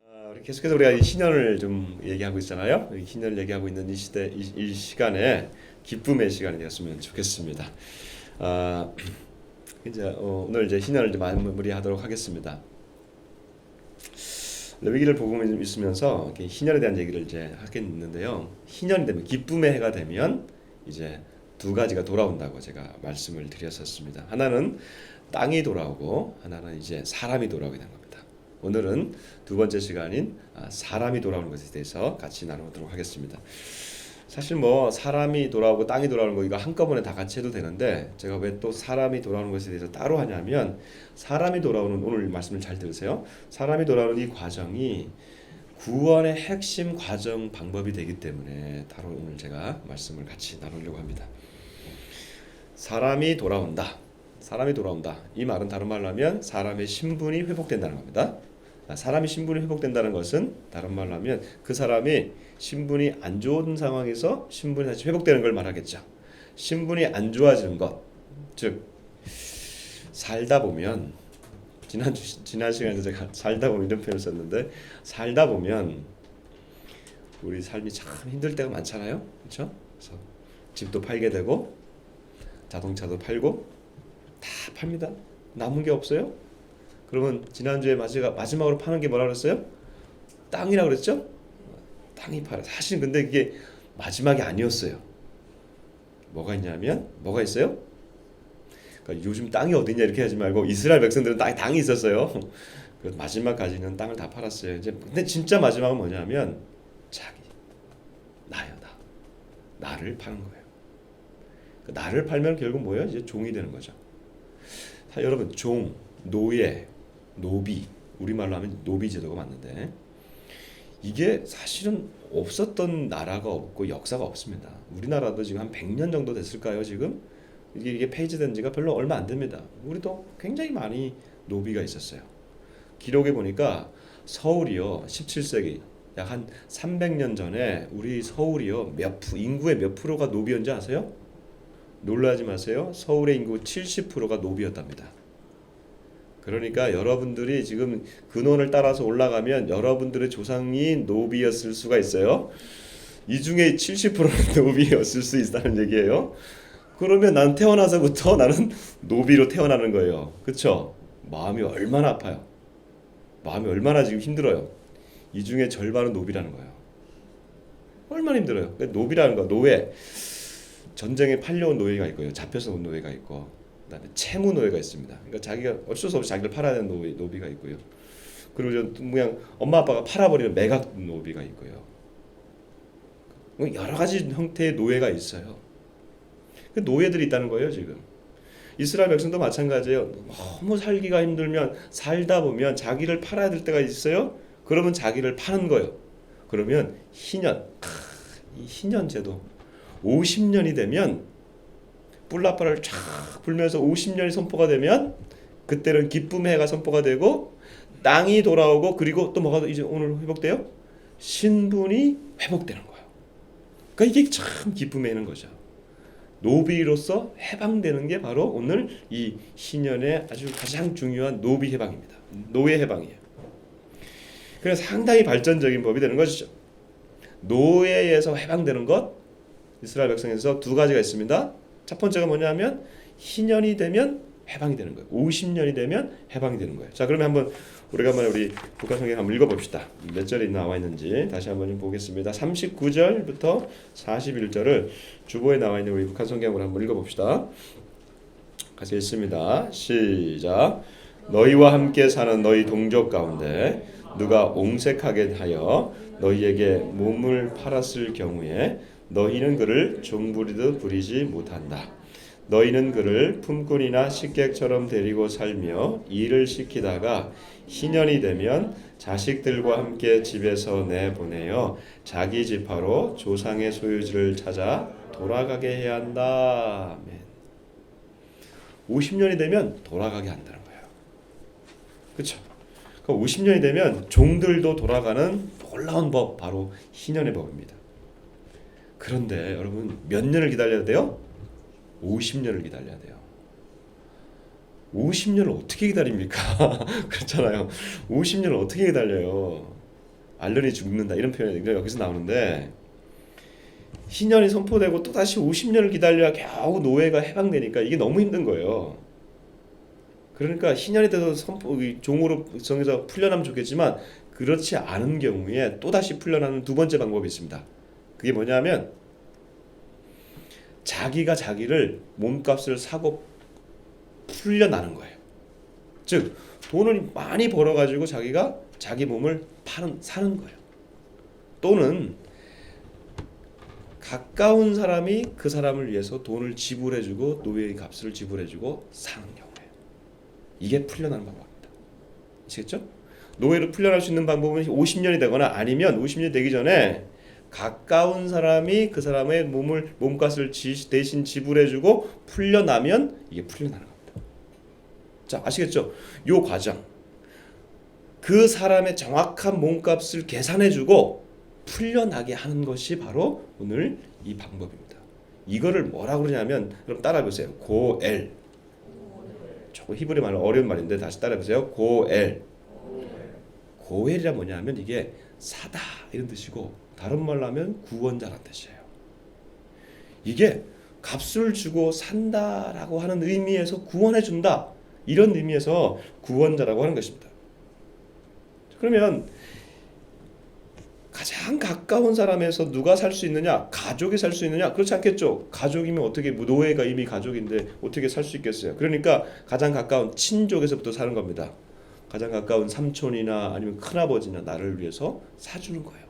우리 계속해서 우리가 이 신년을 좀 얘기하고 있잖아요. 이 신년을 얘기하고 있는 이 시대, 이 시간에 기쁨의 시간이 되었으면 좋겠습니다. 아, 이제 오늘 이제 신년을 좀 마무리하도록 하겠습니다. 레위기를 보고 있으면서 신년에 대한 얘기를 이제 하겠는데요. 신년이 되면 기쁨의 해가 되면 이제 두 가지가 돌아온다고 제가 말씀을 드렸었습니다. 하나는 땅이 돌아오고 하나는 이제 사람이 돌아오게 된 겁니다. 오늘은 두 번째 시간인 사람이 돌아오는 것에 대해서 같이 나누도록 하겠습니다. 사실 뭐 사람이 돌아오고 땅이 돌아오는 거 이거 한꺼번에 다 같이 해도 되는데 제가 왜 또 사람이 돌아오는 것에 대해서 따로 하냐면 사람이 돌아오는 오늘 말씀을 잘 들으세요. 사람이 돌아오는 이 과정이 구원의 핵심 과정 방법이 되기 때문에 따로 오늘 제가 말씀을 같이 나누려고 합니다. 사람이 돌아온다. 사람이 돌아온다. 이 말은 다른 말로 하면 사람의 신분이 회복된다는 겁니다. 사람이 신분이 회복된다는 것은 다른 말로 하면 그 사람이 신분이 안 좋은 상황에서 신분이 다시 회복되는 걸 말하겠죠. 신분이 안 좋아지는 것, 즉 살다 보면 지난 시간에 제가 살다 보면 이런 표현을 썼는데 살다 보면 우리 삶이 참 힘들 때가 많잖아요, 그렇죠? 그래서 집도 팔게 되고 자동차도 팔고 다 팝니다. 남은 게 없어요? 그러면 지난주에 마지막으로 파는 게 뭐라 그랬어요? 땅이라고 그랬죠? 땅이 팔아. 사실 근데 이게 마지막이 아니었어요. 뭐가 있냐면 뭐가 있어요? 그러니까 요즘 땅이 어디냐 이렇게 하지 말고 이스라엘 백성들은 땅이 있었어요. 그 마지막까지는 땅을 다 팔았어요. 이제 근데 진짜 마지막은 뭐냐면 자기 나요 나를 파는 거예요. 그 나를 팔면 결국 뭐예요? 이제 종이 되는 거죠. 자, 여러분 종, 노예, 노비 우리말로 하면 노비 제도가 맞는데 이게 사실은 없었던 나라가 없고 역사가 없습니다. 우리나라도 지금 한 100년 정도 됐을까요? 지금 이게 폐지된 지가 별로 얼마 안 됩니다. 우리도 굉장히 많이 노비가 있었어요. 기록에 보니까 서울이요 17세기 약 한 300년 전에 우리 서울이요 인구의 몇 프로가 노비였는지 아세요? 놀라지 마세요. 서울의 인구 70%가 노비였답니다. 그러니까 여러분들이 지금 근원을 따라서 올라가면 여러분들의 조상이 노비였을 수가 있어요. 이 중에 70%는 노비였을 수 있다는 얘기예요. 그러면 난 태어나서부터 나는 노비로 태어나는 거예요. 그렇죠? 마음이 얼마나 아파요. 마음이 얼마나 지금 힘들어요. 이 중에 절반은 노비라는 거예요. 얼마나 힘들어요. 노비라는 거, 노예. 전쟁에 팔려온 노예가 있고요. 잡혀서 온 노예가 있고 그다음에 채무 노예가 있습니다. 그러니까 자기가 어쩔 수 없이 자기를 팔아야 되는 노비가 있고요. 그리고 그냥 엄마 아빠가 팔아버리는 매각 노비가 있고요. 여러 가지 형태의 노예가 있어요. 그 노예들이 있다는 거예요 지금. 이스라엘 백성도 마찬가지예요. 너무 살기가 힘들면 살다 보면 자기를 팔아야 될 때가 있어요. 그러면 자기를 파는 거예요. 그러면 이 희년 제도 50년이 되면 뿔라빠를 쫙 불면서 50년이 선포가 되면 그때는 기쁨의 해가 선포가 되고 땅이 돌아오고 그리고 또 뭐가 이제 오늘 회복돼요? 신분이 회복되는 거예요. 그러니까 이게 참 기쁨의 해는 거죠. 노비로서 해방되는 게 바로 오늘 이 신년의 아주 가장 중요한 노비 해방입니다. 노예 해방이에요. 그래서 상당히 발전적인 법이 되는 것이죠. 노예에서 해방되는 것 이스라엘 백성에서 두 가지가 있습니다. 첫 번째가 뭐냐면 희년이 되면 해방이 되는 거예요. 50년이 되면 해방이 되는 거예요. 자, 그러면 한번 오래간만에 우리 북한 성경 한번 읽어봅시다. 몇 절이 나와 있는지 다시 한번 좀 보겠습니다. 39절부터 41절을 주보에 나와 있는 우리 북한 성경으로 한번 읽어봅시다. 같이 읽습니다. 시작. 너희와 함께 사는 너희 동족 가운데 누가 옹색하게 하여 너희에게 몸을 팔았을 경우에 너희는 그를 종부리듯 부리지 못한다. 너희는 그를 품꾼이나 식객처럼 데리고 살며 일을 시키다가 희년이 되면 자식들과 함께 집에서 내보내어 자기 지파로 조상의 소유지를 찾아 돌아가게 해야 한다. 아멘. 50년이 되면 돌아가게 한다는 거예요. 그렇죠? 50년이 되면 종들도 돌아가는 놀라운 법, 바로 희년의 법입니다. 그런데 여러분 몇 년을 기다려야 돼요? 50년을 기다려야 돼요. 50년을 어떻게 기다립니까? 그렇잖아요. 50년을 어떻게 기다려요? 알른이 죽는다 이런 표현이 여기서 나오는데 희년이 선포되고 또다시 50년을 기다려야 겨우 노예가 해방되니까 이게 너무 힘든 거예요. 그러니까 희년이 돼서 종으로 정해서 풀려나면 좋겠지만 그렇지 않은 경우에 또다시 풀려나는 두 번째 방법이 있습니다. 그게 뭐냐면 자기가 자기를 몸값을 사고 풀려나는 거예요. 즉 돈을 많이 벌어가지고 자기가 자기 몸을 사는 거예요. 또는 가까운 사람이 그 사람을 위해서 돈을 지불해주고 노예의 값을 지불해주고 사는 경우예요. 이게 풀려나는 방법입니다. 아시겠죠? 노예로 풀려날 수 있는 방법은 50년이 되거나 아니면 50년이 되기 전에 가까운 사람이 그 사람의 몸값을 대신 지불해주고 풀려나면 이게 풀려나는 겁니다. 자, 아시겠죠? 요 과정, 그 사람의 정확한 몸값을 계산해주고 풀려나게 하는 것이 바로 오늘 이 방법입니다. 이거를 뭐라고 그러냐면 여러분 따라해보세요. 고엘. 조금 히브리 말로 어려운 말인데 다시 따라해보세요. 고엘. 고엘이란 뭐냐면 이게 사다 이런 뜻이고 다른 말로 하면 구원자란 뜻이에요. 이게 값을 주고 산다라고 하는 의미에서 구원해준다 이런 의미에서 구원자라고 하는 것입니다. 그러면 가장 가까운 사람에서 누가 살 수 있느냐? 가족이 살 수 있느냐? 그렇지 않겠죠. 가족이면 어떻게 노예가 이미 가족인데 어떻게 살 수 있겠어요. 그러니까 가장 가까운 친족에서부터 사는 겁니다. 가장 가까운 삼촌이나 아니면 큰아버지나 나를 위해서 사주는 거예요.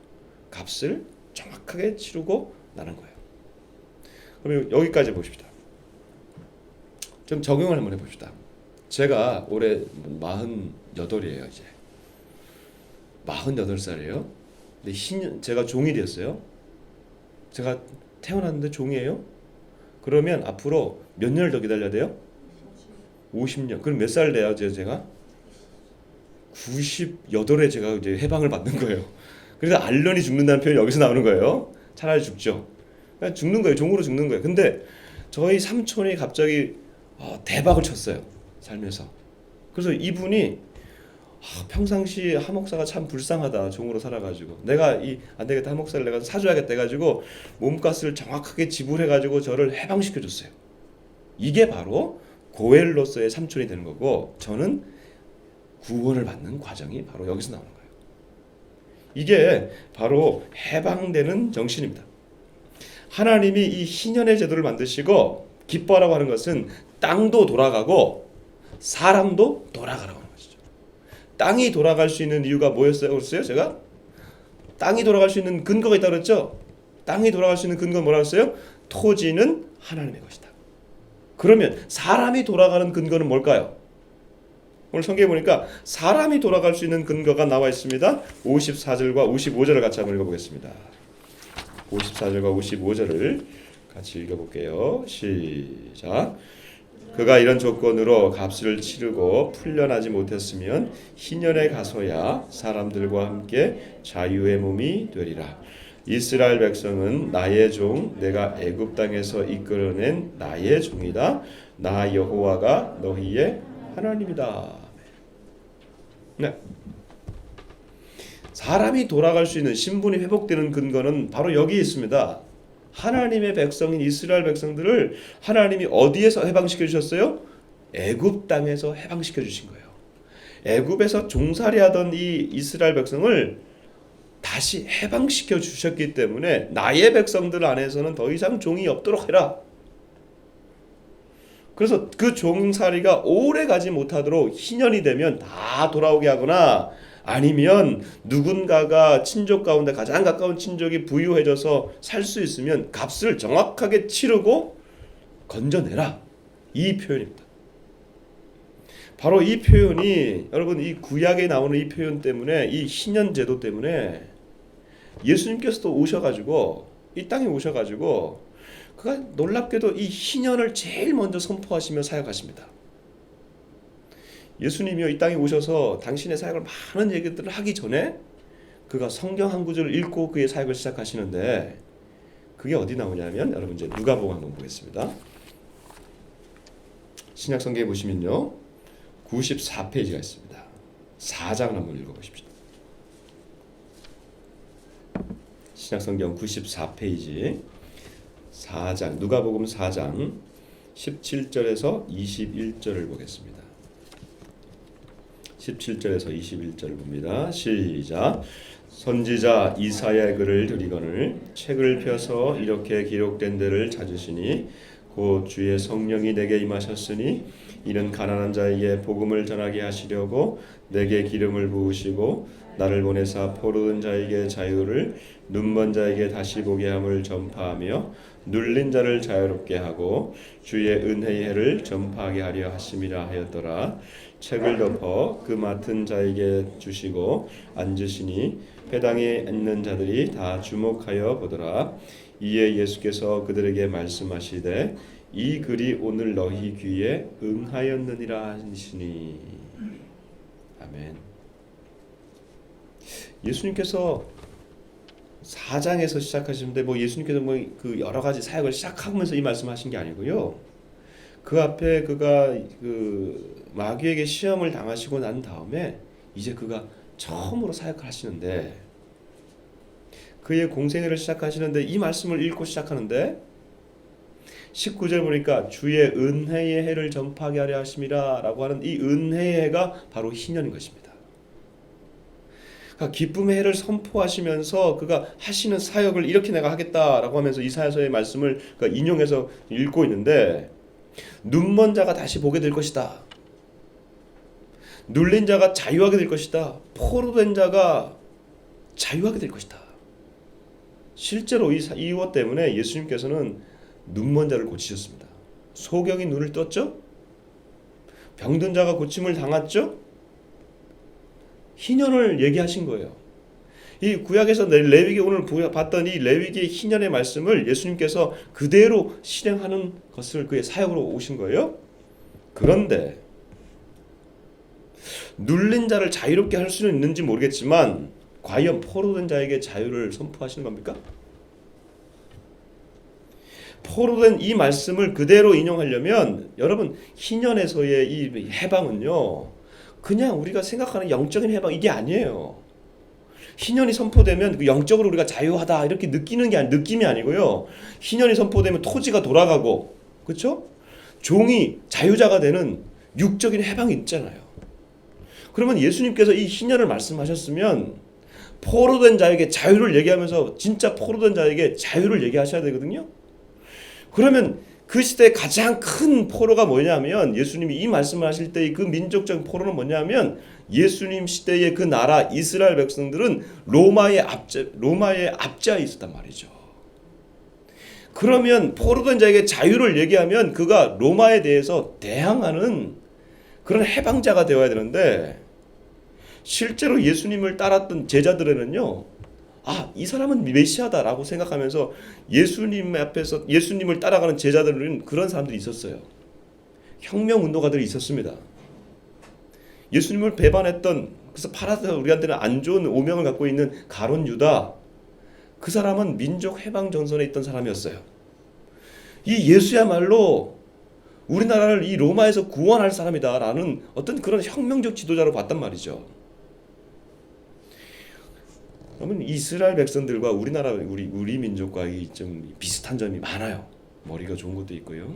값을 정확하게 치르고 나는 거예요. 그럼 여기까지 보십시다. 좀 적용을 한번 해봅시다. 제가 올해 48이에요. 이제 48살이에요. 근데 제가 종이 됐어요. 제가 태어났는데 종이에요. 그러면 앞으로 몇 년을 더 기다려야 돼요? 50년. 그럼 몇 살 돼요? 제가 98에 제가 이제 해방을 받는 거예요. 그래서 알런이 죽는다는 표현이 여기서 나오는 거예요. 차라리 죽죠. 그냥 죽는 거예요. 종으로 죽는 거예요. 근데 저희 삼촌이 갑자기 대박을 쳤어요. 살면서. 그래서 이분이 평상시 하목사가 참 불쌍하다. 종으로 살아가지고 내가 안 되겠다. 하목사를 내가 사줘야겠다 해가지고 몸값을 정확하게 지불해가지고 저를 해방시켜줬어요. 이게 바로 고엘로서의 삼촌이 되는 거고 저는 구원을 받는 과정이 바로 여기서 나오는 거예요. 이게 바로 해방되는 정신입니다. 하나님이 이 희년의 제도를 만드시고 기뻐하라고 하는 것은 땅도 돌아가고 사람도 돌아가라고 하는 것이죠. 땅이 돌아갈 수 있는 이유가 뭐였어요? 그랬어요? 제가 땅이 돌아갈 수 있는 근거가 있다고 그랬죠? 땅이 돌아갈 수 있는 근거는 뭐라고 했어요? 토지는 하나님의 것이다. 그러면 사람이 돌아가는 근거는 뭘까요? 오늘 성경에 보니까 사람이 돌아갈 수 있는 근거가 나와 있습니다. 54절과 55절을 같이 한번 읽어보겠습니다. 54절과 55절을 같이 읽어볼게요. 시작. 그가 이런 조건으로 값을 치르고 풀려나지 못했으면 희년에 가서야 사람들과 함께 자유의 몸이 되리라. 이스라엘 백성은 나의 종, 내가 애굽 땅에서 이끌어낸 나의 종이다. 나 여호와가 너희의 하나님이다. 네. 사람이 돌아갈 수 있는 신분이 회복되는 근거는 바로 여기 있습니다. 하나님의 백성인 이스라엘 백성들을 하나님이 어디에서 해방시켜 주셨어요? 애굽 땅에서 해방시켜 주신 거예요. 애굽에서 종살이하던 이 이스라엘 백성을 다시 해방시켜 주셨기 때문에 나의 백성들 안에서는 더 이상 종이 없도록 해라. 그래서 그 종살이가 오래 가지 못하도록 희년이 되면 다 돌아오게 하거나 아니면 누군가가 친족 가운데 가장 가까운 친족이 부유해져서 살 수 있으면 값을 정확하게 치르고 건져내라. 이 표현입니다. 바로 이 표현이 여러분 이 구약에 나오는 이 표현 때문에 이 희년 제도 때문에 예수님께서도 오셔가지고 이 땅에 오셔가지고 그가 놀랍게도 이 희년을 제일 먼저 선포하시며 사역하십니다. 예수님이요 이 땅에 오셔서 당신의 사역을 많은 얘기들을 하기 전에 그가 성경 한 구절을 읽고 그의 사역을 시작하시는데 그게 어디 나오냐면 여러분 이제 누가복음 한번 보겠습니다. 신약 성경에 보시면요 94페이지가 있습니다. 4장을 한번 읽어보십시오. 신약성경 94페이지 4장 누가복음 4장 17절에서 21절을 보겠습니다. 17절에서 21절을 봅니다. 시작. 선지자 이사야의 글을 들이거늘 책을 펴서 이렇게 기록된 데를 찾으시니 곧 주의 성령이 내게 임하셨으니 이는 가난한 자에게 복음을 전하게 하시려고 내게 기름을 부으시고 나를 보내사 포로된 자에게 자유를 눈먼 자에게 다시 보게 함을 전파하며 눌린 자를 자유롭게 하고 주의 은혜의 해를 전파하게 하려 하심이라 하였더라. 책을 덮어 그 맡은 자에게 주시고 앉으시니 회당에 있는 자들이 다 주목하여 보더라. 이에 예수께서 그들에게 말씀하시되 이 글이 오늘 너희 귀에 응하였느니라 하시니. 아멘. 예수님께서 4장에서 시작하시는데 예수님께서 그 여러 가지 사역을 시작하면서 이 말씀하신 게 아니고요. 그 앞에 그가 그 마귀에게 시험을 당하시고 난 다음에 이제 그가 처음으로 사역을 하시는데 그의 공생애를 시작하시는데 이 말씀을 읽고 시작하는데 19절 보니까 주의 은혜의 해를 전파하게 하려 하심이라 라고 하는 이 은혜의 해가 바로 희년인 것입니다. 그러니까 기쁨의 해를 선포하시면서 그가 하시는 사역을 이렇게 내가 하겠다라고 하면서 이사야서의 말씀을 인용해서 읽고 있는데 눈먼 자가 다시 보게 될 것이다. 눌린 자가 자유하게 될 것이다. 포로된 자가 자유하게 될 것이다. 실제로 이 이유 때문에 예수님께서는 눈먼 자를 고치셨습니다. 소경이 눈을 떴죠? 병든 자가 고침을 당했죠? 희년을 얘기하신 거예요. 이 구약에서 레위기 오늘 봤던 이 레위기의 희년의 말씀을 예수님께서 그대로 실행하는 것을 그의 사역으로 오신 거예요. 그런데 눌린 자를 자유롭게 할 수는 있는지 모르겠지만 과연 포로된 자에게 자유를 선포하시는 겁니까? 포로된 이 말씀을 그대로 인용하려면 여러분 희년에서의 이 해방은요 그냥 우리가 생각하는 영적인 해방 이게 아니에요. 희년이 선포되면 영적으로 우리가 자유하다 이렇게 느끼는 게 느낌이 아니고요. 희년이 선포되면 토지가 돌아가고 그렇죠? 종이 자유자가 되는 육적인 해방이 있잖아요. 그러면 예수님께서 이 희년을 말씀하셨으면 포로된 자에게 자유를 얘기하면서 진짜 포로된 자에게 자유를 얘기하셔야 되거든요. 그러면 그 시대의 가장 큰 포로가 뭐냐면 예수님이 이 말씀을 하실 때의 그 민족적 포로는 뭐냐면 예수님 시대의 그 나라 이스라엘 백성들은 로마의 압제하에 있었단 말이죠. 그러면 포로된 자에게 자유를 얘기하면 그가 로마에 대해서 대항하는 그런 해방자가 되어야 되는데 실제로 예수님을 따랐던 제자들에는요. 이 사람은 메시아다라고 생각하면서 예수님 앞에서 예수님을 따라가는 제자들은 그런 사람들이 있었어요. 혁명 운동가들이 있었습니다. 예수님을 배반했던 그래서 팔아서 우리한테는 안 좋은 오명을 갖고 있는 가룟 유다 그 사람은 민족 해방 전선에 있던 사람이었어요. 이 예수야말로 우리나라를 이 로마에서 구원할 사람이다라는 어떤 그런 혁명적 지도자로 봤단 말이죠. 그러면 이스라엘 백성들과 우리나라 우리 민족과 좀 비슷한 점이 많아요. 머리가 좋은 것도 있고요.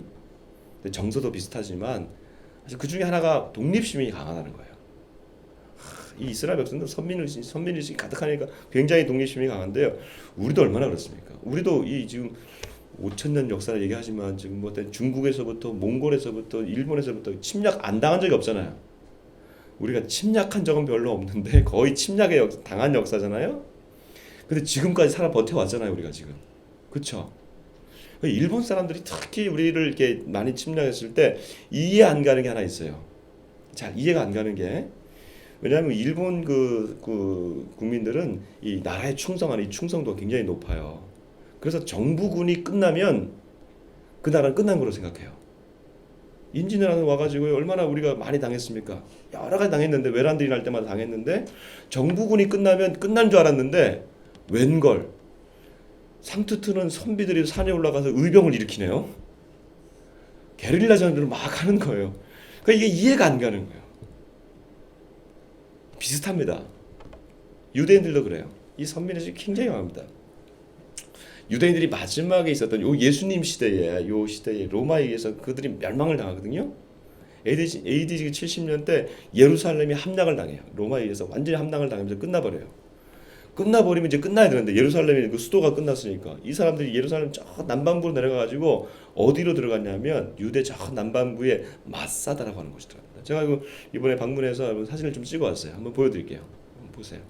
근데 정서도 비슷하지만 사실 그 중에 하나가 독립심이 강하다는 거예요. 이 이스라엘 백성들 선민의식이 가득하니까 굉장히 독립심이 강한데요. 우리도 얼마나 그렇습니까? 우리도 이 지금 5,000년 역사를 얘기하지만 지금 중국에서부터 몽골에서부터 일본에서부터 침략 안 당한 적이 없잖아요. 우리가 침략한 적은 별로 없는데 거의 침략에 당한 역사잖아요. 근데 지금까지 살아 버텨왔잖아요, 우리가 지금. 그렇죠? 일본 사람들이 특히 우리를 이렇게 많이 침략했을 때 이해 안 가는 게 하나 있어요. 잘 이해가 안 가는 게 왜냐하면 일본 그 국민들은 이 나라에 충성하는 이 충성도가 굉장히 높아요. 그래서 정부군이 끝나면 그 나라는 끝난 거로 생각해요. 임진왜란 와가지고 얼마나 우리가 많이 당했습니까? 여러 가지 당했는데 외란들이 날 때마다 당했는데 정부군이 끝나면 끝난 줄 알았는데 웬걸 상투 트는 선비들이 산에 올라가서 의병을 일으키네요. 게릴라 전쟁을 막 하는 거예요. 그러니까 이게 이해가 안 가는 거예요. 비슷합니다. 유대인들도 그래요. 이 선민의식이 굉장히 강합니다. 유대인들이 마지막에 있었던 요 예수님 시대에 요 시대에 로마에 의해서 그들이 멸망을 당하거든요. AD 70년 때 예루살렘이 함락을 당해요. 로마에 의해서 완전히 함락을 당하면서 끝나버려요. 끝나버리면 이제 끝나야 되는데 예루살렘이 그 수도가 끝났으니까 이 사람들이 예루살렘 저 남반부로 내려가가지고 어디로 들어갔냐면 유대 저 남반부의 마사다라고 하는 곳이 들어갑니다. 제가 이번에 방문해서 사진을 좀 찍어왔어요. 한번 보여드릴게요. 한번 보세요.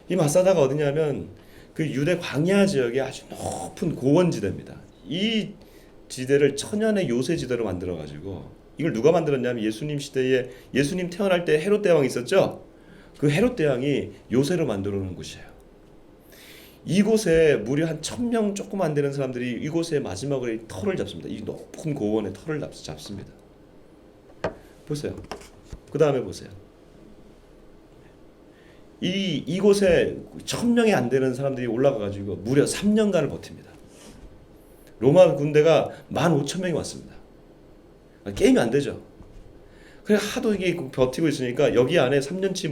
이 마사다가 어디냐면 그 유대 광야 지역의 아주 높은 고원지대입니다. 이 지대를 천연의 요새 지대로 만들어가지고 이걸 누가 만들었냐면 예수님 시대에 예수님 태어날 때 헤롯 대왕이 있었죠. 그 헤롯 대왕이 요새로 만들어 놓은 곳이에요. 이곳에 무려 한 1,000명 조금 안 되는 사람들이 이곳에 마지막으로 터를 잡습니다. 이 높은 고원에 터를 잡습니다. 보세요. 그 다음에 보세요. 이곳에 1,000명이 안 되는 사람들이 올라가가지고 무려 3년간을 버팁니다. 로마 군대가 15,000명이 왔습니다. 게임이 안 되죠. 그래 하도 이게 버티고 있으니까 여기 안에 3년치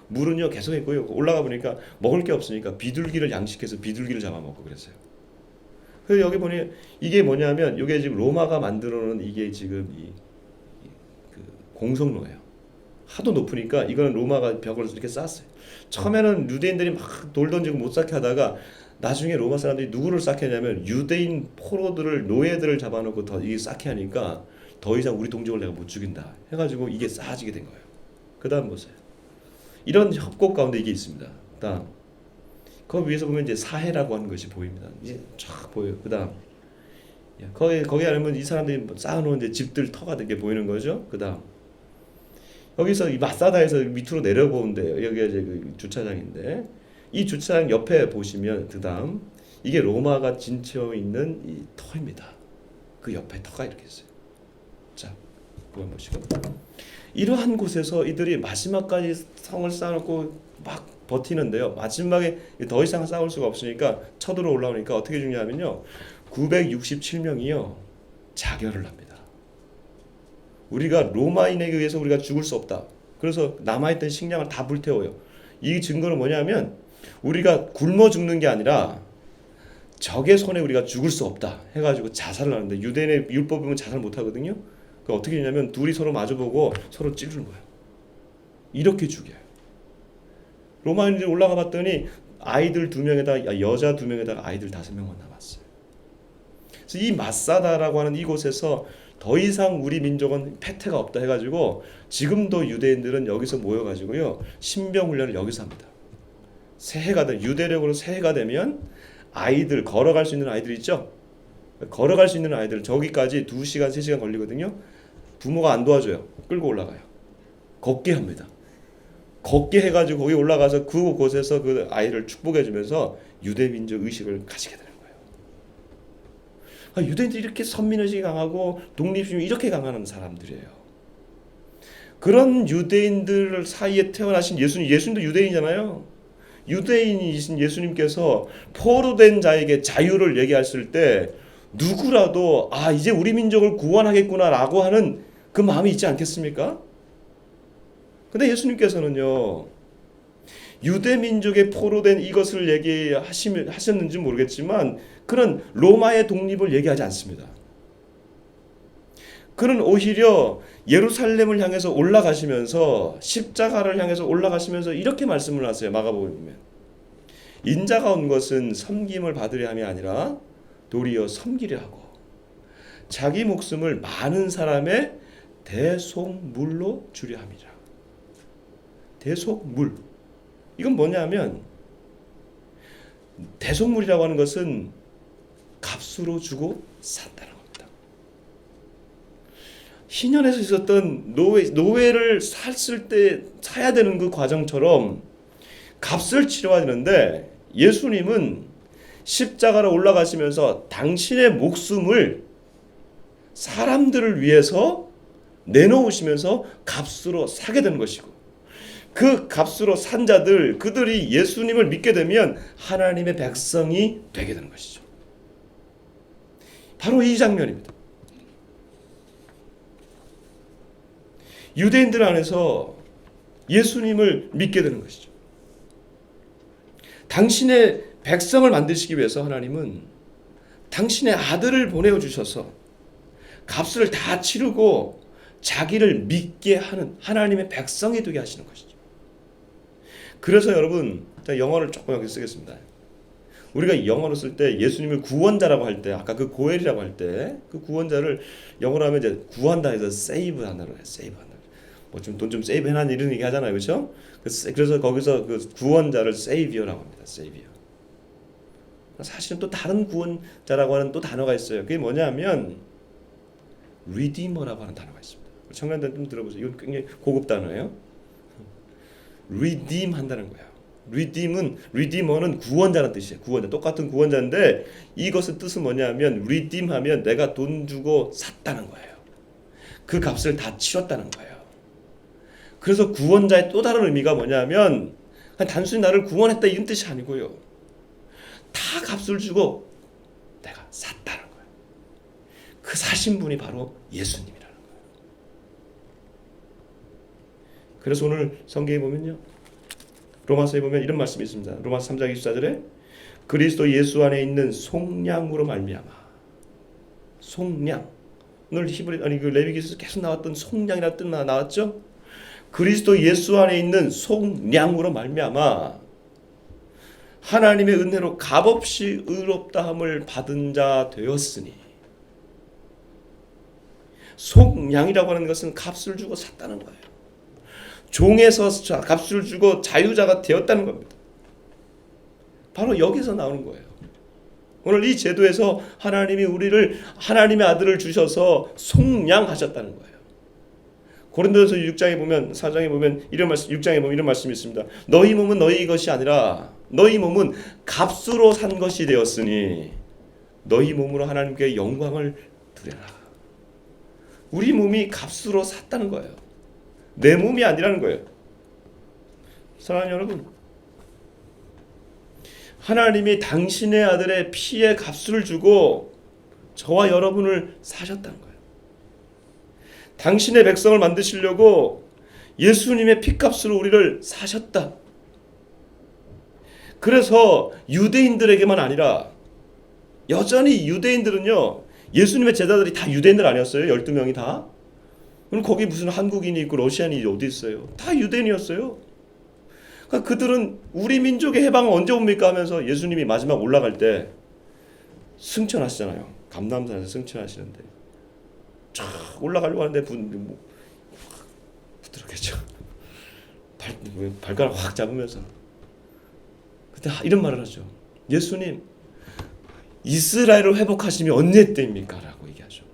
물은요 계속 있고요. 올라가 보니까 먹을 게 없으니까 비둘기를 양식해서 비둘기를 잡아먹고 그랬어요. 그래서 여기 보니 이게 뭐냐면 이게 지금 로마가 만들어놓은 이게 지금 그 공성로예요. 하도 높으니까 이거는 로마가 벽을 이렇게 쌓았어요. 처음에는 유대인들이 막 돌 던지고 못 쌓게 하다가 나중에 로마 사람들이 누구를 쌓게 하냐면 유대인 포로들을 노예들을 잡아놓고 더 이게 쌓게 하니까 더 이상 우리 동족을 내가 못 죽인다 해가지고 이게 쌓아지게 된 거예요. 그 다음 보세요. 이런 협곡 가운데 이게 있습니다. 다음 그 위에서 보면 이제 사해라고 하는 것이 보입니다. 이제 쫙 보여요. 그 다음 거기 안에는 이 사람들이 쌓아놓은 이제 집들 터가 되게 보이는 거죠. 그 다음 여기서 이 마사다에서 밑으로 내려보는데요. 여기가 이제 그 주차장인데 이 주차장 옆에 보시면 그 다음 이게 로마가 진치어 있는 이 터입니다. 그 옆에 터가 이렇게 있어요. 자, 그거 보시고 이러한 곳에서 이들이 마지막까지 성을 쌓아놓고 막 버티는데요. 마지막에 더 이상 싸울 수가 없으니까 쳐들어 올라오니까 어떻게 죽냐면요. 967명이요. 자결을 합니다. 우리가 로마인에 의해서 우리가 죽을 수 없다. 그래서 남아있던 식량을 다 불태워요. 이 증거는 뭐냐면 우리가 굶어 죽는 게 아니라 적의 손에 우리가 죽을 수 없다 해가지고 자살을 하는데 유대인의 율법에 보면 자살 못하거든요. 그 어떻게 되냐면 둘이 서로 마주보고 서로 찌르는 거예요. 이렇게 죽여요. 로마인들이 올라가 봤더니 아이들 2명에다 여자 2명에다가 아이들 5명만 남았어요. 그래서 이 마사다라고 하는 이곳에서 더 이상 우리 민족은 패퇴가 없다 해가지고 지금도 유대인들은 여기서 모여가지고요 신병 훈련을 여기서 합니다. 새해가 되 유대력으로 새해가 되면 아이들 걸어갈 수 있는 아이들 있죠. 걸어갈 수 있는 아이들 저기까지 2시간 3시간 걸리거든요. 부모가 안 도와줘요. 끌고 올라가요. 걷게 합니다. 걷게 해가지고 거기 올라가서 그곳에서 그 아이를 축복해주면서 유대 민족 의식을 가지게 되는 거예요. 유대인들이 이렇게 선민의식이 강하고 독립심이 이렇게 강한 사람들이에요. 그런 유대인들 사이에 태어나신 예수님도 유대인이잖아요. 유대인이신 예수님께서 포로된 자에게 자유를 얘기했을 때 누구라도 이제 우리 민족을 구원하겠구나라고 하는 그 마음이 있지 않겠습니까? 근데 예수님께서는요 유대 민족의 포로된 이것을 얘기하셨는지 모르겠지만 그런 로마의 독립을 얘기하지 않습니다. 그는 오히려 예루살렘을 향해서 올라가시면서 십자가를 향해서 올라가시면서 이렇게 말씀을 하세요. 마가복음에 보면 인자가 온 것은 섬김을 받으려 함이 아니라 도리어 섬기려 하고 자기 목숨을 많은 사람의 대속물로 주려 함이라. 대속물 이건 뭐냐면 대속물이라고 하는 것은 값으로 주고 산다는 겁니다. 희년에서 있었던 노예를 샀을 때 사야 되는 그 과정처럼 값을 치러야 되는데 예수님은 십자가로 올라가시면서 당신의 목숨을 사람들을 위해서 내놓으시면서 값으로 사게 되는 것이고 그 값으로 산 자들 그들이 예수님을 믿게 되면 하나님의 백성이 되게 되는 것이죠. 바로 이 장면입니다. 유대인들 안에서 예수님을 믿게 되는 것이죠. 당신의 백성을 만드시기 위해서 하나님은 당신의 아들을 보내어 주셔서 값을 다 치르고 자기를 믿게 하는 하나님의 백성이 되게 하시는 것이죠. 그래서 여러분, 제가 영어를 조금 여기 쓰겠습니다. 우리가 영어로 쓸 때 예수님을 구원자라고 할 때, 아까 그 고엘이라고 할 때 그 구원자를 영어로 하면 이제 구한다 해서 save 한다고 해요. save 한다. 뭐 좀 돈 좀 세이브 해놔 이런 얘기 하잖아요, 그렇죠? 그래서 거기서 그 구원자를 savior라고 합니다. savior. 사실은 또 다른 구원자라고 하는 또 단어가 있어요. 그게 뭐냐면 redeemer라고 하는 단어가 있습니다. 청년들 좀 들어보세요. 이건 굉장히 고급 단어예요. redeem 한다는 거예요. redeemer는 구원자라는 뜻이에요. 구원자, 똑같은 구원자인데 이것의 뜻은 뭐냐면 redeem 하면 내가 돈 주고 샀다는 거예요. 그 값을 다 치렀다는 거예요. 그래서 구원자의 또 다른 의미가 뭐냐면 단순히 나를 구원했다 이런 뜻이 아니고요. 다 값을 주고 내가 샀다는 거예요. 그 사신 분이 바로 예수님이라는 거예요. 그래서 오늘 성경에 보면요, 로마서에 보면 이런 말씀이 있습니다. 로마서 3장 24절에 그리스도 예수 안에 있는 속량으로 말미암아. 속량. 오늘 그 레위기에서 계속 나왔던 속량이라는 뜻 나왔죠? 그리스도 예수 안에 있는 속량으로 말미암아 하나님의 은혜로 값없이 의롭다함을 받은 자 되었으니. 속량이라고 하는 것은 값을 주고 샀다는 거예요. 종에서 값을 주고 자유자가 되었다는 겁니다. 바로 여기서 나오는 거예요. 오늘 이 제도에서 하나님이 우리를 하나님의 아들을 주셔서 속량하셨다는 거예요. 고린도전서 6장에 보면 4장에 보면 이런 말씀 6장에 보면 이런 말씀이 있습니다. 너희 몸은 너희 것이 아니라 너희 몸은 값으로 산 것이 되었으니 너희 몸으로 하나님께 영광을 드려라. 우리 몸이 값으로 샀다는 거예요. 내 몸이 아니라는 거예요. 사랑하는 여러분, 하나님이 당신의 아들의 피의 값을 주고 저와 여러분을 사셨다는 거예요. 당신의 백성을 만드시려고 예수님의 피값으로 우리를 사셨다. 그래서 유대인들에게만 아니라 여전히 유대인들은요, 예수님의 제자들이 다 유대인들 아니었어요? 12명이 다? 그럼 거기 무슨 한국인이 있고 러시아인이 어디 있어요? 다 유대인이었어요. 그러니까 그들은 우리 민족의 해방은 언제 옵니까 하면서 예수님이 마지막 올라갈 때 승천하시잖아요. 감람산에서 승천하시는데 쫙 올라가려고 하는데 부드럽겠죠. 발가락 확 잡으면서 그때 이런 말을 하죠. 예수님, 이스라엘을 회복하시면 언제 때입니까? 라고 얘기하죠.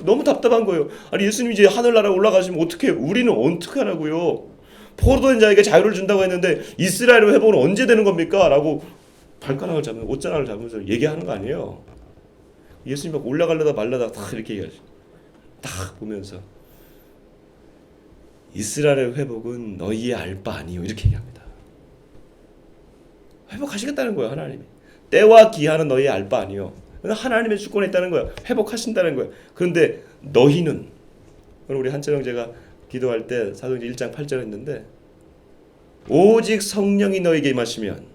너무 답답한 거예요. 아니 예수님이 이제 하늘나라에 올라가시면 어떻게, 우리는 어떻게 하라고요? 포로된 자에게 자유를 준다고 했는데 이스라엘 회복은 언제 되는 겁니까? 라고 발가락을 잡으면서, 옷자락을 잡으면서 얘기하는 거 아니에요. 예수님 막 올라가려다 말라다 다 이렇게 얘기하죠. 딱 보면서 이스라엘의 회복은 너희의 알 바 아니요, 이렇게 얘기합니다. 회복하시겠다는 거예요. 하나님이 때와 기한은 너희의 알 바 아니요, 하나님의 주권에 있다는 거예요. 회복하신다는 거예요. 그런데 너희는, 우리 한철 형제가 기도할 때 사도행전 1장 8절 했는데 오직 성령이 너희에게 임하시면,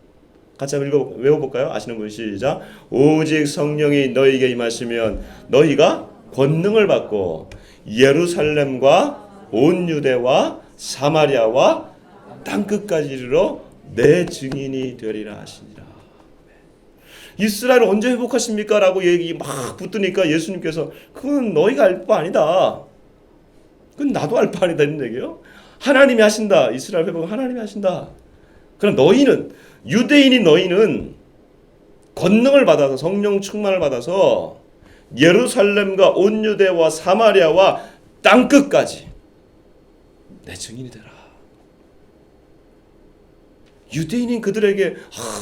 같이 한번 외워볼까요? 아시는 분 시작. 오직 성령이 너희에게 임하시면 너희가 권능을 받고 예루살렘과 온 유대와 사마리아와 땅끝까지 이르러 내 증인이 되리라 하시니라. 이스라엘을 언제 회복하십니까? 라고 얘기 막 붙으니까 예수님께서 그건 너희가 알 바 아니다. 그건 나도 알 바 아니다 이런 얘기예요. 하나님이 하신다. 이스라엘 회복은 하나님이 하신다. 그럼 너희는, 유대인인 너희는 권능을 받아서, 성령 충만을 받아서 예루살렘과 온 유대와 사마리아와 땅끝까지 내 증인이 되라. 유대인인 그들에게,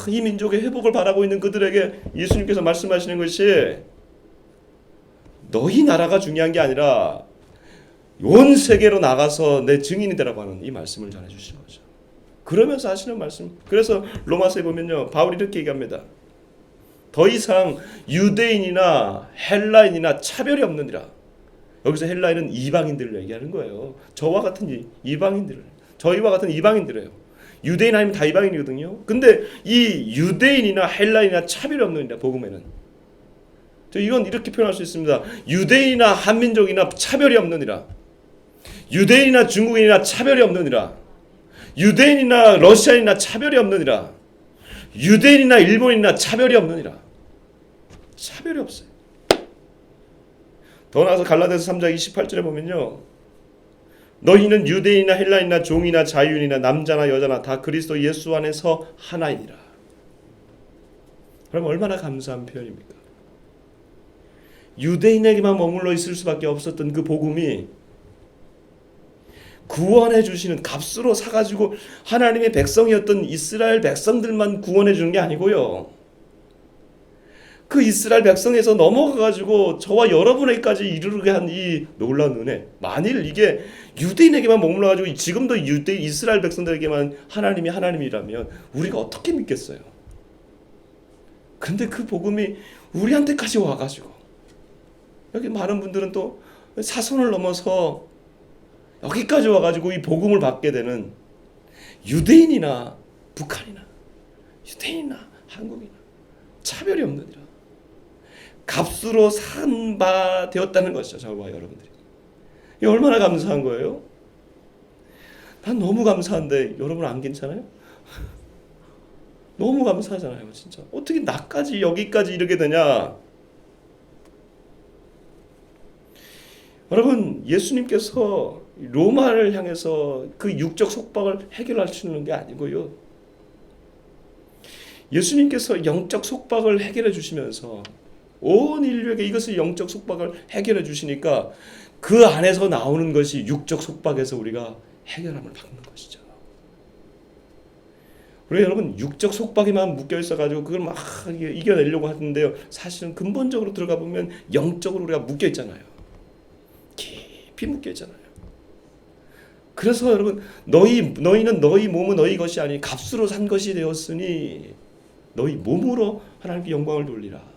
이 민족의 회복을 바라고 있는 그들에게 예수님께서 말씀하시는 것이 너희 나라가 중요한 게 아니라 온 세계로 나가서 내 증인이 되라고 하는 이 말씀을 전해주시는 거죠. 그러면서 하시는 말씀. 그래서 로마서에 보면요, 바울이 이렇게 얘기합니다. 더 이상 유대인이나 헬라인이나 차별이 없느니라. 여기서 헬라인은 이방인들을 얘기하는 거예요. 저와 같은 이방인들을, 저희와 같은 이방인들이에요. 유대인 아니면 다 이방인이거든요. 근데 이 유대인이나 헬라인이나 차별이 없느니라. 복음에는 이건 이렇게 표현할 수 있습니다. 유대인이나 한민족이나 차별이 없느니라. 유대인이나 중국인이나 차별이 없느니라. 유대인이나 러시아인이나 차별이 없느니라. 유대인이나 일본인이나 차별이 없느니라. 차별이 없어요. 더 나아가서 갈라디아서 3장 28절에 보면요, 너희는 유대인이나 헬라인이나 종이나 자유인이나 남자나 여자나 다 그리스도 예수 안에서 하나이니라. 그럼 얼마나 감사한 표현입니까? 유대인에게만 머물러 있을 수밖에 없었던 그 복음이 구원해 주시는, 값으로 사가지고 하나님의 백성이었던 이스라엘 백성들만 구원해 주는 게 아니고요, 그 이스라엘 백성에서 넘어가가지고 저와 여러분에게까지 이르게 한 이 놀라운 은혜, 만일 이게 유대인에게만 머물러가지고 지금도 이스라엘 백성들에게만 하나님이 하나님이라면 우리가 어떻게 믿겠어요? 근데 그 복음이 우리한테까지 와가지고, 여기 많은 분들은 또 사선을 넘어서 여기까지 와가지고 이 복음을 받게 되는, 유대인이나 북한이나 유대인이나 한국이나 차별이 없느니라. 값으로 산 바 되었다는 것이죠. 저와 여러분들이. 이게 얼마나 감사한 거예요? 난 너무 감사한데 여러분 안 괜찮아요? 너무 감사하잖아요. 진짜 어떻게 나까지 여기까지 이르게 되냐. 여러분, 예수님께서 로마를 향해서 그 육적 속박을 해결하시는 게 아니고요, 예수님께서 영적 속박을 해결해 주시면서 온 인류에게 이것을 영적 속박을 해결해 주시니까 그 안에서 나오는 것이 육적 속박에서 우리가 해결함을 받는 것이죠. 우리 여러분, 육적 속박에만 묶여 있어가지고 그걸 막 이겨내려고 하는데요, 사실은 근본적으로 들어가 보면 영적으로 우리가 묶여 있잖아요. 깊이 묶여 있잖아요. 그래서 여러분, 너희는 너희 몸은 너희 것이 아니 값으로 산 것이 되었으니 너희 몸으로 하나님께 영광을 돌리라.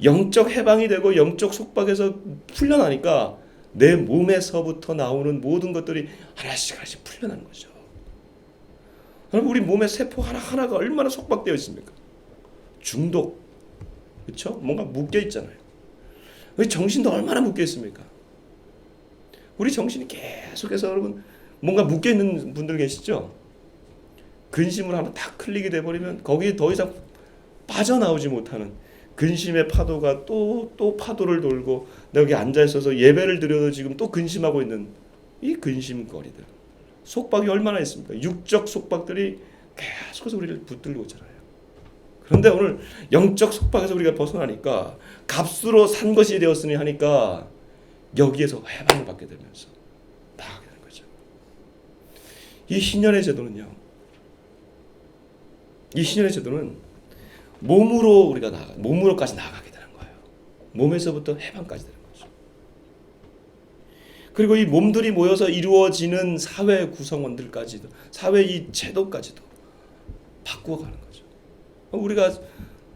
영적 해방이 되고 영적 속박에서 풀려나니까 내 몸에서부터 나오는 모든 것들이 하나씩 하나씩 풀려나는 거죠. 여러분, 우리 몸의 세포 하나하나가 얼마나 속박되어 있습니까? 중독, 그렇죠? 뭔가 묶여 있잖아요. 우리 정신도 얼마나 묶여 있습니까? 우리 정신이 계속해서 여러분 뭔가 묶여 있는 분들 계시죠? 근심을 한번 딱 클릭이 돼버리면 거기에 더 이상 빠져나오지 못하는 근심의 파도가 또 파도를 돌고, 내가 여기 앉아 있어서 예배를 드려도 지금 또 근심하고 있는 이 근심거리들, 속박이 얼마나 있습니까? 육적 속박들이 계속해서 우리를 붙들고 있잖아요. 그런데 오늘 영적 속박에서 우리가 벗어나니까 값으로 산 것이 되었으니 하니까 여기에서 해방을 받게 되면서 나가게 되는 거죠. 이 신년의 제도는요, 이 신년의 제도는 몸으로까지 나가게 되는 거예요. 몸에서부터 해방까지 되는 거죠. 그리고 이 몸들이 모여서 이루어지는 사회 구성원들까지도, 사회 이 제도까지도 바꾸어가는 거죠. 우리가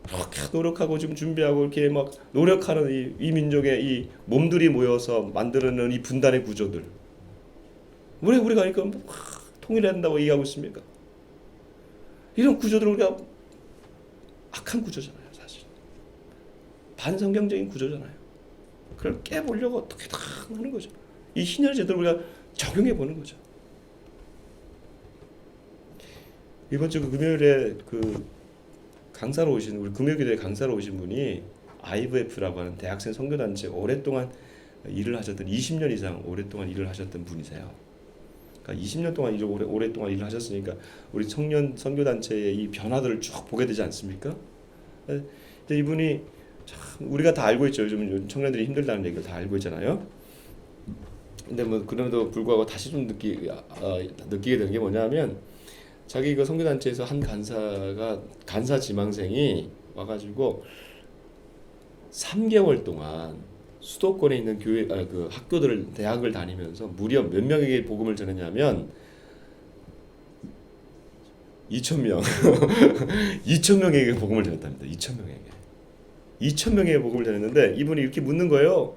그렇게 노력하고 지금 준비하고 이렇게 막 노력하는 이 민족의 이 몸들이 모여서 만드는 이 분단의 구조들, 왜 우리가 이거 통일해야 된다고 얘기하고 있습니까? 이런 구조들 우리가 악한 구조잖아요. 사실 반성경적인 구조잖아요. 그걸 깨보려고 어떻게 다 하는 거죠. 이 신년의 제도를 우리가 적용해 보는 거죠. 이번 주 금요일에 그 강사로 오신, 우리 금요일에 강사로 오신 분이 IVF라고 하는 대학생 선교단체 오랫동안 일을 하셨던, 20년 이상 오랫동안 일을 하셨던 분이세요. 그러니까 20년 동안 오랫동안 일을 하셨으니까 우리 청년 선교단체의 이 변화들을 쭉 보게 되지 않습니까? 근데 이분이 참 우리가 다 알고 있죠. 요즘 청년들이 힘들다는 얘기를 다 알고 있잖아요. 근데 뭐 그럼에도 불구하고 다시 좀 느끼게 되는 게 뭐냐면, 자기 그 선교단체에서 한 간사 지망생이 와가지고 3개월 동안 수도권에 있는 그 학교들을, 대학을 다니면서 무려 몇 명에게 복음을 전했냐면 2,000명 2,000명에게 복음을 전했답니다. 2,000명에게 복음을 전했는데, 이분이 이렇게 묻는 거예요.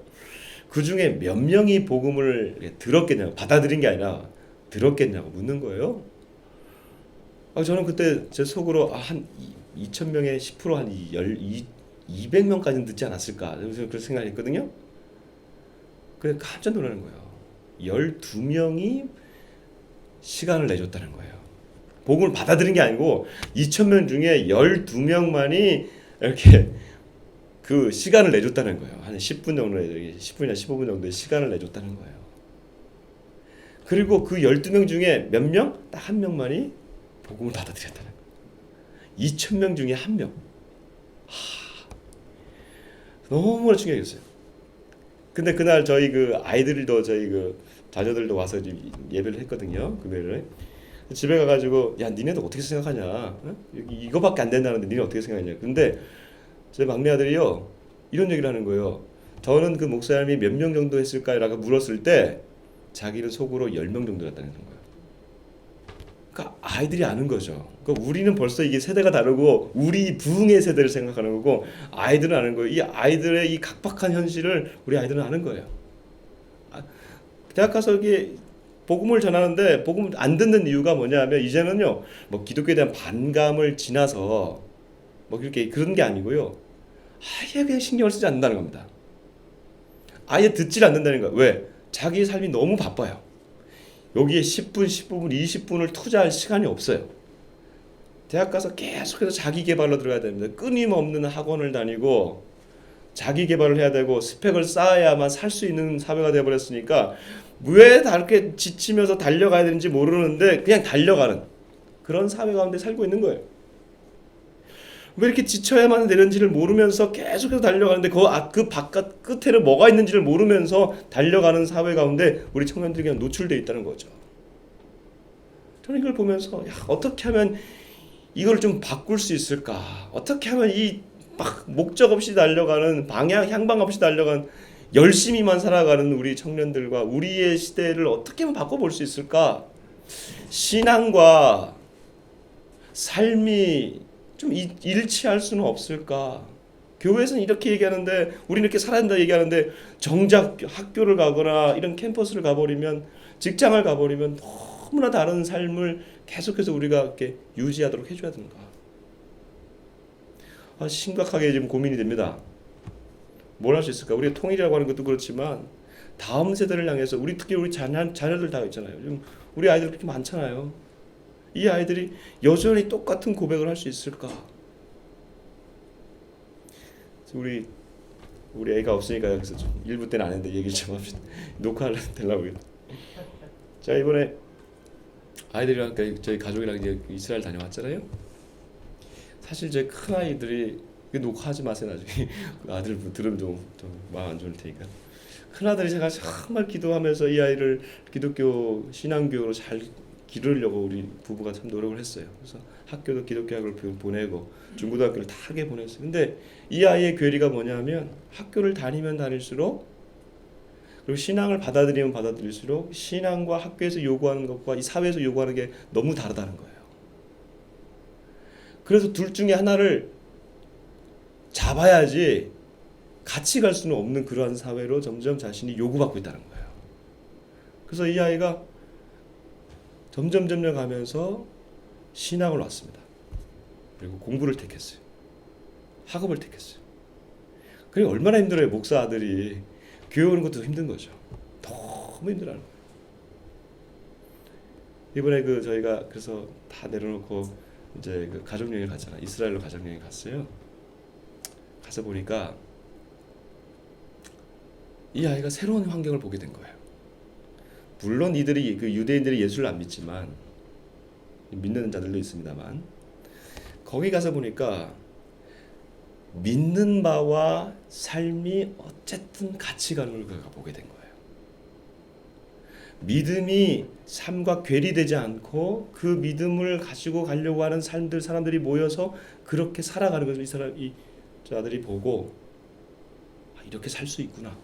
그 중에 몇 명이 복음을 들었겠냐고, 받아들인 게 아니라 들었겠냐고 묻는 거예요. 저는 그때 제 속으로 한 2천 명의 10%한 200명까지는 늦지 않았을까 그런 생각을 했거든요. 그래 깜짝 놀라는 거예요. 12명이 시간을 내줬다는 거예요. 복음을 받아들인 게 아니고 2천 명 중에 12명만이 이렇게 그 시간을 내줬다는 거예요. 한 10분 정도, 10분이나 15분 정도의 시간을 내줬다는 거예요. 그리고 그 12명 중에 몇 명? 딱 한 명만이 복음을 받아들였다는 거예요. 2천 명 중에 한 명. 너무나 충격이었어요. 근데 그날 저희 그 아이들도 저희 그 자녀들도 와서 예배를 했거든요. 금요일에. 집에 가가지고 야 니네도 어떻게 생각하냐? 어? 이거밖에 안 된다는데 니네 어떻게 생각하냐? 근데 제 막내 아들이요 이런 얘기를 하는 거예요. 저는 그 목사님이 몇 명 정도 했을까라고 물었을 때 자기는 속으로 10명 정도 였다는 거예요. 그러니까 아이들이 아는 거죠. 그러니까 우리는 벌써 이게 세대가 다르고 우리 부흥의 세대를 생각하는 거고 아이들은 아는 거예요. 이 아이들의 이 각박한 현실을 우리 아이들은 아는 거예요. 대학 가서 이게 복음을 전하는데 복음 안 듣는 이유가 뭐냐면 이제는요 뭐 기독교에 대한 반감을 지나서 뭐 그렇게 그런 게 아니고요 아예 그냥 신경을 쓰지 않는다는 겁니다. 아예 듣질 않는다는 거예요. 왜? 자기 삶이 너무 바빠요. 여기에 10분, 15분, 20분을 투자할 시간이 없어요. 대학 가서 계속해서 자기 개발로 들어가야 됩니다. 끊임없는 학원을 다니고 자기 개발을 해야 되고 스펙을 쌓아야만 살 수 있는 사회가 되어버렸으니까 왜 다 이렇게 지치면서 달려가야 되는지 모르는데 그냥 달려가는 그런 사회 가운데 살고 있는 거예요. 왜 이렇게 지쳐야만 되는지를 모르면서 계속해서 달려가는데 그 바깥 끝에는 뭐가 있는지를 모르면서 달려가는 사회 가운데 우리 청년들이 그냥 노출되어 있다는 거죠. 저는 이걸 보면서 어떻게 하면 이걸 좀 바꿀 수 있을까? 어떻게 하면 이 막 목적 없이 달려가는 향방 없이 달려가는 열심히만 살아가는 우리 청년들과 우리의 시대를 어떻게 하면 바꿔볼 수 있을까? 신앙과 삶이 좀 일치할 수는 없을까? 교회에서는 이렇게 얘기하는데 우리는 이렇게 살아야 된다 얘기하는데 정작 학교를 가거나 이런 캠퍼스를 가버리면 직장을 가버리면 너무나 다른 삶을 계속해서 우리가 이렇게 유지하도록 해줘야 되는가? 심각하게 지금 고민이 됩니다. 뭘 할 수 있을까? 우리가 통일이라고 하는 것도 그렇지만 다음 세대를 향해서 특히 우리 자녀들 다 있잖아요. 지금 우리 아이들 그렇게 많잖아요. 이 아이들이 여전히 똑같은 고백을 할 수 있을까? 우리 애가 없으니까 여기서 좀 일부 때는 안 했는데 얘기 좀 합시다. 녹화를 되려고. 자 이번에 아이들이랑 저희 가족이랑 이제 이스라엘 다녀왔잖아요. 사실 제 큰 아이들이 녹화하지 마세요 나중에 아들 들으면 좀 마음 안 좋을 테니까. 큰 아들이 제가 정말 기도하면서 이 아이를 기독교 신앙교육으로 잘 기르려고 우리 부부가 참 노력을 했어요. 그래서 학교도 기독교학을 보내고 중고등학교를 다 하게 보냈어요. 근데 이 아이의 괴리가 뭐냐면 학교를 다니면 다닐수록 그리고 신앙을 받아들이면 받아들일수록 신앙과 학교에서 요구하는 것과 이 사회에서 요구하는 게 너무 다르다는 거예요. 그래서 둘 중에 하나를 잡아야지 같이 갈 수는 없는 그러한 사회로 점점 자신이 요구받고 있다는 거예요. 그래서 이 아이가 점점 가면서 신앙을 왔습니다. 그리고 공부를 택했어요. 학업을 택했어요. 그리고 얼마나 힘들어요. 목사 아들이 교회 오는 것도 힘든 거죠. 너무 힘들어하는 거예요. 이번에 저희가 그래서 다 내려놓고 이제 가족 여행 갔잖아. 이스라엘로 가족 여행 갔어요. 가서 보니까 이 아이가 새로운 환경을 보게 된 거예요. 물론 이들이 유대인들이 예수를 안 믿지만 믿는 자들도 있습니다만 거기 가서 보니까 믿는 바와 삶이 어쨌든 같이 가는 걸 그가 보게 된 거예요. 믿음이 삶과 괴리되지 않고 그 믿음을 가지고 가려고 하는 사람들이 모여서 그렇게 살아가는 것을 이 자들이 보고 이렇게 살 수 있구나.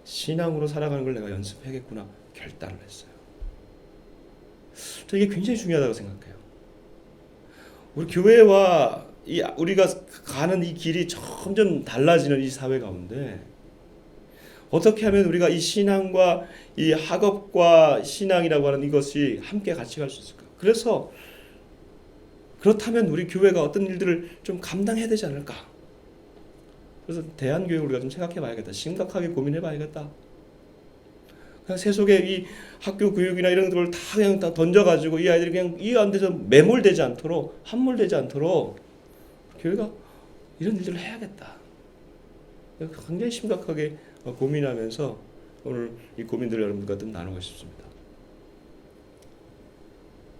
신앙으로 살아가는 걸 내가 연습해야겠구나 결단을 했어요. 이게 굉장히 중요하다고 생각해요. 우리 교회와 우리가 가는 이 길이 점점 달라지는 이 사회 가운데 어떻게 하면 우리가 이 신앙과 이 학업과 신앙이라고 하는 이것이 함께 같이 갈 수 있을까? 그래서 그렇다면 우리 교회가 어떤 일들을 좀 감당해야 되지 않을까? 그래서 대한교회 우리가 좀 생각해 봐야겠다. 심각하게 고민해 봐야겠다. 그냥 세속의 이 학교 교육이나 이런 걸 다 그냥 다 던져가지고 이 아이들이 그냥 이 가운데서 매몰되지 않도록, 함몰되지 않도록 교회가 이런 일들을 해야겠다. 굉장히 심각하게 고민하면서 오늘 이 고민들을 여러분과 좀 나누고 싶습니다.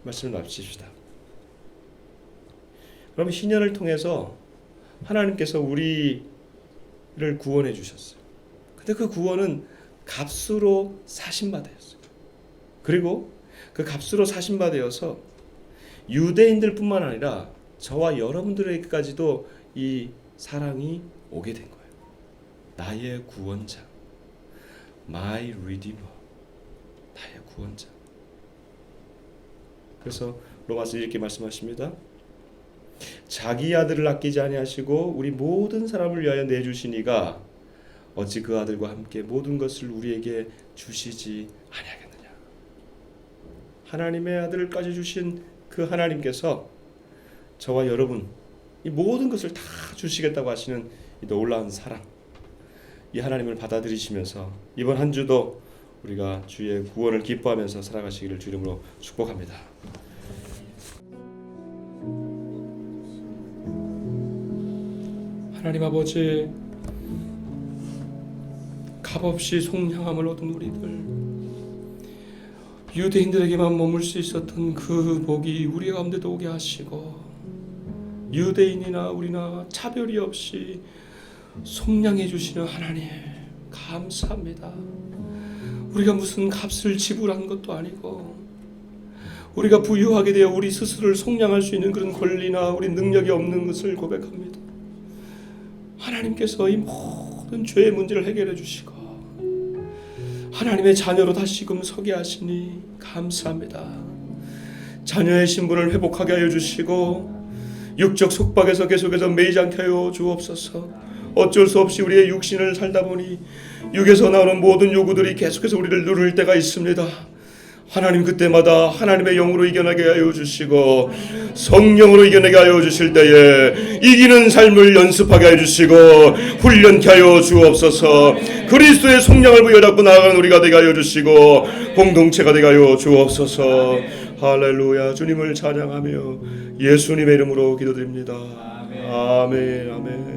말씀을 마칩시다. 그럼 신년을 통해서 하나님께서 우리를 구원해 주셨어요. 근데 그 구원은 값으로 사신 바 되었어요. 그리고 그 값으로 사신 바 되어서 유대인들 뿐만 아니라 저와 여러분들에게까지도 이 사랑이 오게 된 거예요. 나의 구원자, my redeemer, 나의 구원자. 그래서 로마서 이렇게 말씀하십니다. 자기 아들을 아끼지 아니하시고 우리 모든 사람을 위하여 내주시니가 어찌 그 아들과 함께 모든 것을 우리에게 주시지 아니하겠느냐. 하나님의 아들까지 주신 그 하나님께서 저와 여러분 이 모든 것을 다 주시겠다고 하시는 이 놀라운 사랑, 이 하나님을 받아들이시면서 이번 한 주도 우리가 주의 구원을 기뻐하면서 살아가시기를 주 이름으로 축복합니다. 하나님 아버지, 값없이 속량함을 얻은 우리들, 유대인들에게만 머물 수 있었던 그 복이 우리 가운데도 오게 하시고 유대인이나 우리나 차별이 없이 속량해 주시는 하나님 감사합니다. 우리가 무슨 값을 지불한 것도 아니고 우리가 부유하게 되어 우리 스스로를 속량할 수 있는 그런 권리나 우리 능력이 없는 것을 고백합니다. 하나님께서 이 모든 죄의 문제를 해결해 주시고 하나님의 자녀로 다시금 서게 하시니 감사합니다. 자녀의 신분을 회복하게 하여 주시고 육적 속박에서 계속해서 매이지 않게 하여 주옵소서. 어쩔 수 없이 우리의 육신을 살다 보니 육에서 나오는 모든 요구들이 계속해서 우리를 누를 때가 있습니다. 하나님 그때마다 하나님의 영으로 이겨내게 하여 주시고 성령으로 이겨내게 하여 주실 때에 이기는 삶을 연습하게 하여 주시고 훈련케 하여 주옵소서. 그리스도의 속량을 부여잡고 나아가는 우리가 되게 하여 주시고 공동체가 되게 하여 주옵소서. 할렐루야. 주님을 찬양하며 예수님의 이름으로 기도드립니다. 아멘. 아멘.